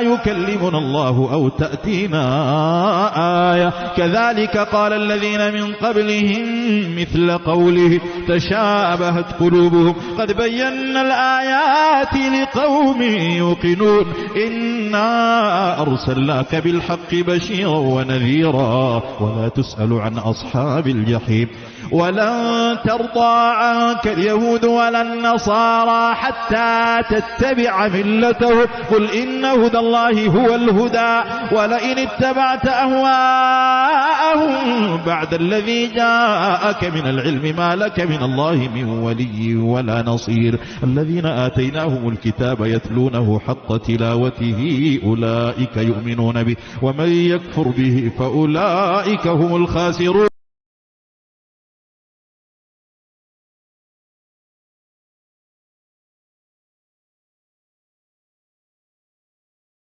يكلمنا الله أو تأتينا آية كذلك قال الذين من قبلهم مثل قوله تشابهت قلوبهم قد بينا الآيات لقوم يوقنون إنا أرسلناك بالحق بشيرا ونذيرا ولا تسأل عن أصحاب الجحيم ولن ترضى عنك اليهود ولا النصارى حتى تتبع ملتهم قل إن هدى الله هو الهدى ولئن اتبعت أهواءهم بعد الذي جاءك من العلم ما لك من الله من ولي ولا نصير الذين آتيناهم الكتاب يتلونه حق تلاوته أولئك يؤمنون به ومن يكفر به فأولئك هم الخاسرون.